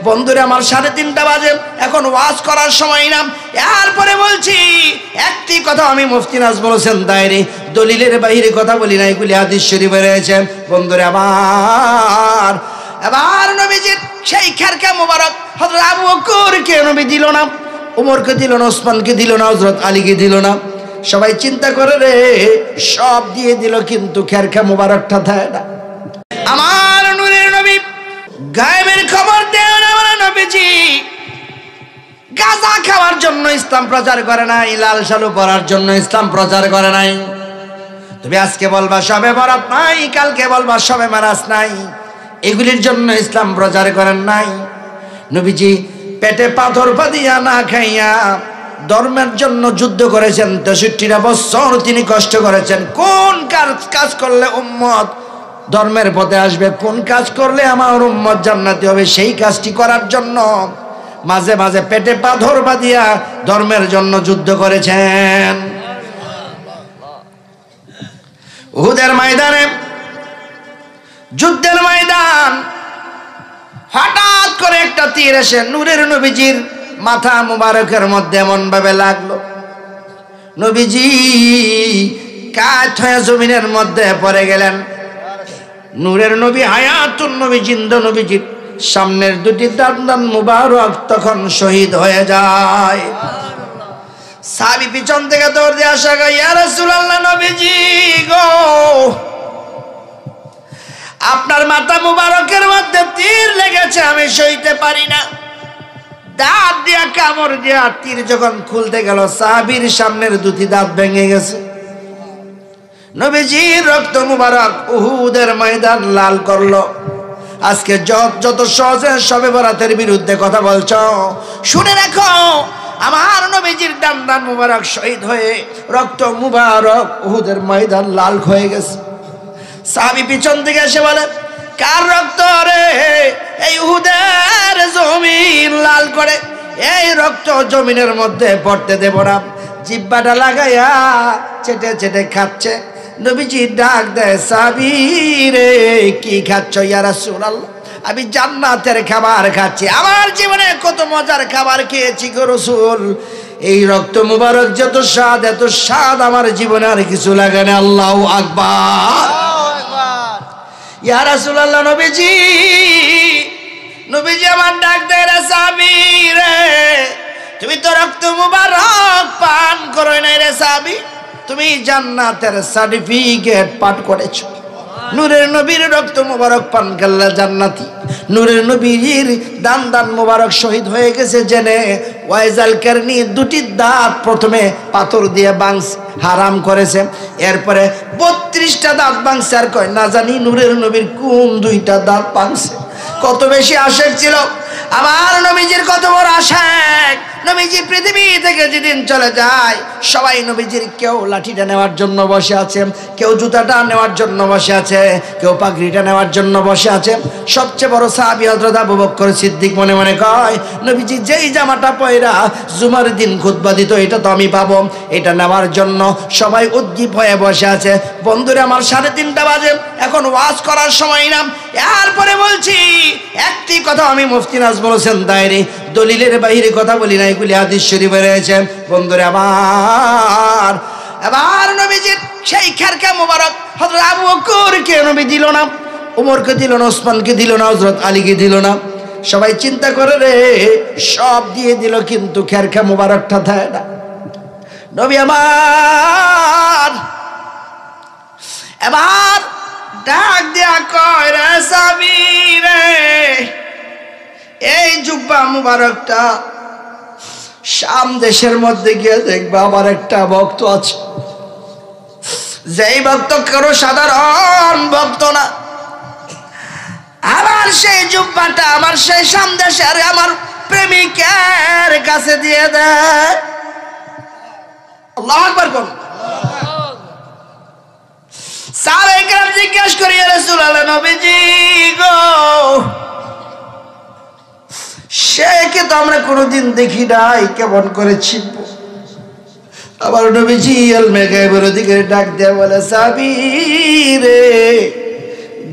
বন্ধুরে আমার 3:30 বাজে, এখন ওয়াজ করার সময় না। এরপরে বলছি একটি কথা আমি মুফতি নাজমুল হোসেন দায়রি দলিলের বাইরে কথা বলি না, এগুলি হাদিস শরীফে রয়েছে। বন্ধুরে আমার এবার নবীজির সেই খেরকা মোবারক হযরত আবু বকরকে নবী দিল না, উমরকে দিল না, ওসমানকে দিল না, হযরত আলীকে দিল না। সবাই চিন্তা করে রে সব দিয়ে দিল, কিন্তু খেরকা মোবারকটা দেয় না। আমার নূরের নবী গায়েবের খবর দেয় না। আমার নবীজি গাঁজা খাওয়ার জন্য ইসলাম প্রচার করে নাই, লাল শালু পরার জন্য ইসলাম প্রচার করে নাই। তুমি আজকে বলবা শবে বরাত নাই, কালকে বলবা শবে মেরাজ নাই, এগুলির জন্য ইসলাম প্রচার করেন নাই। নবীজি পেটে পাথর বাঁধিয়া না খাইয়া ধর্মের জন্য যুদ্ধ করেছেন, 63টা বছর তিনি কষ্ট করেছেন। কোন কাজ করলে উম্মত ধর্মের পথে আসবে, কোন কাজ করলে আমার উম্মত জান্নাতি হবে, সেই কাজটি করার জন্য মাঝে মাঝে পেটে পাথর বাঁধিয়া ধর্মের জন্য যুদ্ধ করেছেন। উহুদের ময়দানে, যুদ্ধের ময়দান, হঠাৎ করে একটা তীর এসে নূরের নবীজির মাথা মুবারকের মধ্যে এমন ভাবে লাগলো, নবীজি কাঠ হয়ে জমিনের মধ্যে পড়ে গেলেন। নূরের নবী হায়াতুন নবী জিন্দা, নবীজির সামনের দুটি দাঁত মুবারক তখন শহীদ হয়ে যায়। সাহাবী পিছন থেকে দৌড় দিয়ে আসা, ইয়া রাসূলুল্লাহ, নবীজি গো, আপনার মাথা মুবারকের মধ্যে তীর লেগেছে, আমি সইতে পারি না। দাঁত দিয়া কামড় দিয়া তীর যখন খুলতে গেল, সাহাবীর সামনের দুটি দাঁত ভেঙে গেছে। নবীজির রক্ত মুবারক উহুদের ময়দান লাল করলো। আজকে যত সহজে শবে বরাতের বিরুদ্ধে কথা বলছো, শুনে রাখো, আমার নবীজির দান মুবারক শহীদ হয়ে রক্ত মুবারক উহুদের ময়দান লাল হয়ে গেছে। সাহাবী পিছন থেকে এসে বলে, কার রক্ত রে এই উহুদের জমিন লাল করে? এই রক্ত জমিনের মধ্যে পড়তে দেব না। জিহ্বাটা লাগাইয়া চেটে চেটে খাচ্ছে। নবীজি ডাক দেয়, সাহাবী রে কি খাচ্ছ? ইয়া রাসূলুল্লাহ, আমি জান্নাতের খাবার খাচ্ছি, আমার জীবনে কত মজার খাবার খেয়েছি গো রাসূল, এই রক্ত মুবারক যত স্বাদ, এত স্বাদ আমার জীবনে আর কিছু লাগে না। আল্লাহু আকবার। ইয়া রাসূলুল্লাহ, নবীজি আমার ডাক দেয়, রে সাহাবী রে, তুমি তো রক্ত মুবারক পান করো নাই রে সাহাবী, তুমি জান্নাতের সার্টিফিকেট পাঠ করেছো। নূরের নবীর রক্ত মুবারক পান করলে জান্নাতি। নূরের নবীর দান মুবারক শহীদ হয়ে গেছে জেনে ওয়াইজাল কারনি দুটি দাঁত প্রথমে পাথর দিয়ে হারাম করেছে, এরপরে 32টা দাঁত ভাঙছে। আর কয় না জানি নূরের নবীর কোন 2টা দাঁত ভাঙছে। কত বেশি আশেক ছিল আমার নবীজির, কত বড় আশেক। নবীজি পৃথিবী থেকে যেদিন চলে যায়, সবাই নবীজির কেউ লাঠিটা নেওয়ার জন্য বসে আছে, কেউ জুতাটা নেওয়ার জন্য বসে আছে, কেউ পাগড়িটা নেওয়ার জন্য বসে আছে। সবচেয়ে বড় সাহাবী হযরত আবু বকর সিদ্দিক মনে মনে কয়, নবীজি যেই জামাটা পয়রা জুমার দিন খুতবা দিত, এটা তো আমি পাবো, এটা নেওয়ার জন্য সবাই উদ্দীপ হয়ে বসে আছে। বন্ধুরে আমার 3:30 বাজে, এখন ওয়াজ করার সময় না। এরপরে বলছি একটি কথা আমি মুফতি নাজমুল হোসেন দায়রি দলিলের বাইরে কথা বলি না, এগুলি হাদিস শরীফে রয়েছে। বন্ধুরে আমার এবার নবীজির সেই খেরকা মোবারক হযরত আবু বকরকে নবী দিল না, উমরকে দিল না, ওসমানকে দিল না, হযরত আলীকে দিল না। সবাই চিন্তা করে রে সব দিয়ে দিল, কিন্তু খেরকা মোবারকটা দেয় না। নবী আমার এবার ডাক দিয়া কয়, রে সাহাবী রে, এই জুব্বা মুবারকটা শাম দেশের মধ্যে গিয়ে দেখবা আমার একটা ভক্ত আছে, যেই ভক্ত কারো সাধারণ ভক্ত না, আমার সেই জুব্বাটা আমার সেই শাম দেশের আমার প্রেমিকের কাছে দিয়ে দেয়। আল্লাহু আকবার বল। সাহাবায়ে কেরাম জিজ্ঞেস করি, ইয়া রাসূলুল্লাহ, নবীজি গো, সেকে তো আমরা কোনোদিন দেখি নাই, কেমন করে চিনব? আবার নবীজি ইলমে গায়বের দিকে ডাক দিয়ে বলে, সাহাবী রে,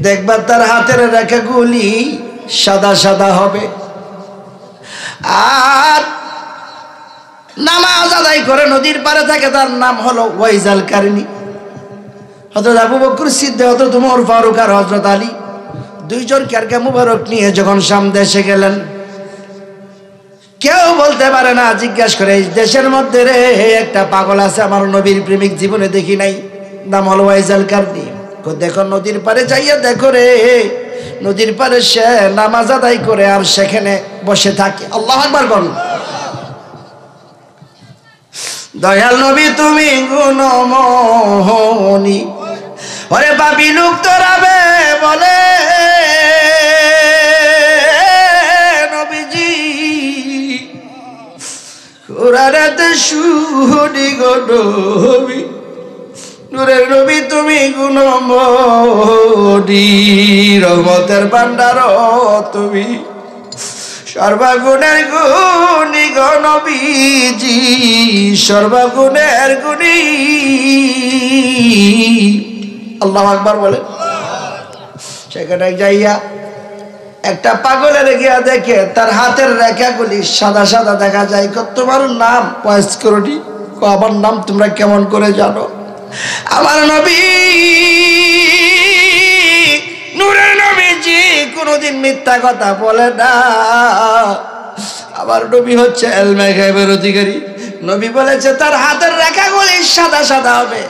দেখবা তার হাতের রেখাগুলি সাদা সাদা হবে, আর নামাজ আদায় করে নদীর পারে থাকে, তার নাম হলো ওয়াইজাল কারনী। হযরত আবু বকর সিদ্দিক, হযরত ওমর ফারুক আর হযরত আলী দুইজন কেরকা মুবারক নিয়ে যখন শাম দেশে গেলেন, কেউ বলতে পারে না, জিজ্ঞাসা করে এই দেশের মধ্যে রে একটা পাগল আছে আমার নবীর প্রেমিক জীবনে দেখি নাই, নাম হলো ওয়াইজাল কারনী। দেখো নদীর পারে যাইয়া দেখো রে, নদীর পারে সে নামাজ আদায় করে আর সেখানে বসে থাকে। আল্লাহু আকবার বলুন। দয়াল নবী তুমি গুণমোহনী, ওরে পাপী লোক তোরাবে বলে নবীজি কোরআনেতে শুনি গো নবী, নূরের নবী তুমি গুণমোহনী, রহমতের ভান্ডার তুমি, সর্বগুণের গুণী গো নবীজি, সর্বগুণের গুণী। আল্লাহু আকবার বলে। সেখানে যাইয়া একটা পাগলের গিয়া দেখে তার হাতের রেখাগুলি সাদা সাদা দেখা যায়। তোমার নাম পয়েস করনি, আমার নাম তোমরা কেমন করে জানো? আমার নবী নূরের নবীজি কোনদিন মিথ্যা কথা বলে না। আমার নবী হচ্ছে ইলমে গায়বের অধিকারী। নবী বলেছে তার হাতের রেখাগুলি সাদা সাদা হবে,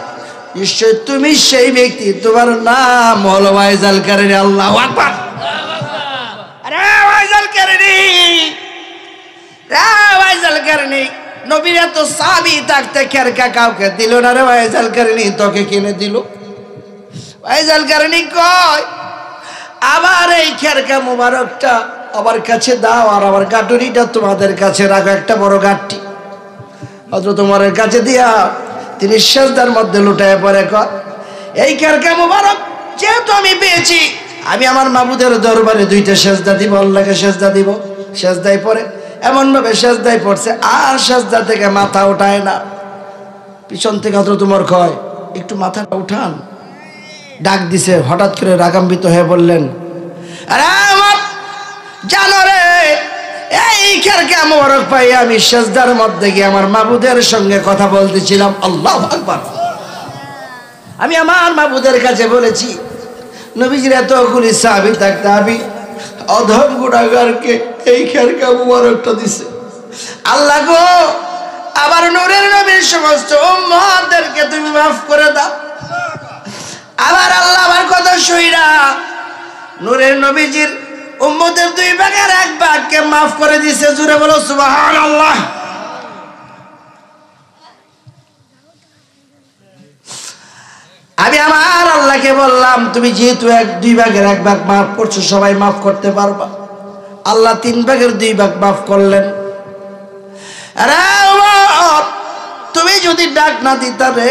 নিশ্চয় তুমি সেই ব্যক্তি, তোমার নাম হলো ওয়াইজাল কারনী। আল্লাহু আকবার। আরে ওয়াইজাল কারনী, রে ওয়াইজাল কারনী, নবীর এত সাহাবী থাকতে কেরকা কাউকে দিল না রে, ওয়াইজাল কারনী তোকে কিনে দিল। ওয়াইজাল কারনী কয় আবার এই কেরকা মুবারকটা আমার কাছে দাও, আর আমার গাটুরিটা তোমাদের কাছে রাখো, একটা বড় গাঠটি হযরত ওমরের কাছে দিয়া তিনি সেজদার মধ্যে লুটায় পড়ে কয় এই কেরকা মুবারক যেহেতু আমি পেয়েছি, আমি আমার মাবুদের দরবারে দুইটা সেজদা দিব, আল্লাহকে সেজদা দিব। সেজদায় পড়ে এমন ভাবে সেজদায় পড়ছে আর সেজদা থেকে মাথা উঠায় না। পিছন থেকে হযরত ওমর কয় একটু মাথাটা উঠান, ডাক দিছে। হঠাৎ করে রাগান্বিত হয়ে বললেন, আরে আমার জানো রে, এই কেরকা মুবারক পাই আমি সেজদার মধ্যে গিয়ে আমার মাবুদের সঙ্গে কথা বলতেছিলাম। আল্লাহু আকবার। আমি আমার মাবুদের কাছে বলেছি নবীজির এতগুলি সাহাবী থাকতে আমি অধম গুনাহগারকে এই কেরকা মুবারকটা দিছে। আল্লাহ গো, আবার নূরের নবীর সমস্ত উম্মতদেরকে তুমি মাফ করে দাও। আবার আল্লাহ আমার কথা শুইরা নূরের নবীজির উম্মতের 2 ভাগের 1 ভাগকে মাফ করে দিয়েছে। জোরে বলো সুবহানাল্লাহ। আমি আমার আল্লাহকে বললাম তুমি যেহেতু 2 ভাগের 1 ভাগ মাফ করছো, সবাই মাফ করতে পারবা। আল্লাহ 3 ভাগের 2 ভাগ মাফ করলেন। আরে ওমর, তুমি যদি ডাক না দিতা রে,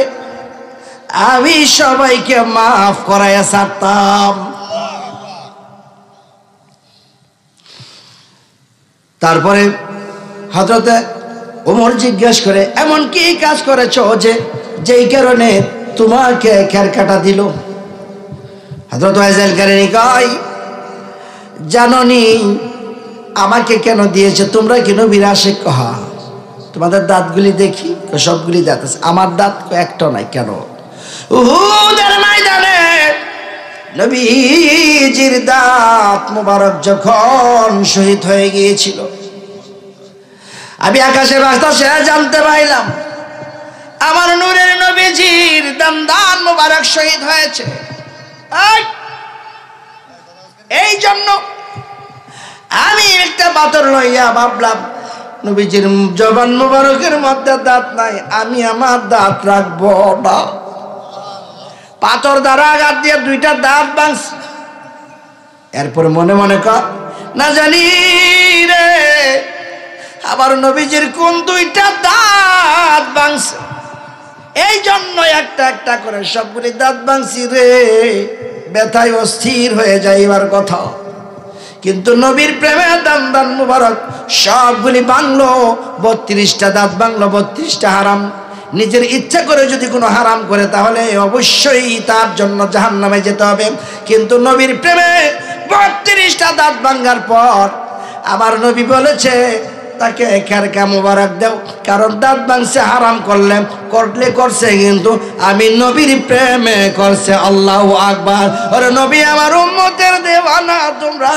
আমি সবাইকে মাফ করাইয়া ছাড়তাম। তারপরে হযরতে ওমর জিজ্ঞেস করে এমন কি কাজ করেছো যে যেই কারণে তোমাকে কেরকাটা দিল? হযরত ওয়াইজাল কারনী কয় জাননি আমাকে কেন দিয়েছে? তোমরা কি নবীর আশিক? কহা তোমাদের দাঁতগুলি দেখি, সবগুলি দাঁত আছে, আমার দাঁত একটা নাই। কেন? উহুদের ময়দানে নবীজির দাঁত মুবারক যখন শহীদ হয়ে গিয়েছিল, আমি আকাশে বাতাসে জানতে পাইলাম আমার নূরের নবীজির দান মুবারক শহীদ হয়েছে। এই জন্য আমি একটা পাথর লইয়া ভাবলাম নবীজির জবান মুবারকের মধ্যে দাঁত নাই, আমি আমার দাঁত রাখবো না। পাথর দ্বারা আঘাত দিয়ে 2টা দাঁত ভাঙছে। এরপরে মনে মনে কর না জানি রে আবার নবীজির কোন 2টা দাঁত ভাঙছে, এই জন্য একটা একটা করে সবগুলি দাঁত ভাঙছি রে। ব্যথায় অস্থির হয়ে যায় এবার কথা, কিন্তু নবীর প্রেমে দান মুবারক সবগুলি ভাঙলো। 32টা দাঁত ভাঙলো, 32টা হারাম। নিজের ইচ্ছা করে যদি কোনো হারাম করে তাহলে অবশ্যই তার জন্য জাহান্নামে যেতে হবে। কিন্তু নবীর প্রেমে 32টা দাঁত ভাঙার পর আমার নবী বলেছে তাকে খেরকা মুবারক দাও, কারণ দাঁত ভাঙছে হারাম করলে করছে, কিন্তু আমি নবীর প্রেমে করছে। আল্লাহু আকবার। ওরে নবী আমার উম্মতের দেওয়ানা, তোমরা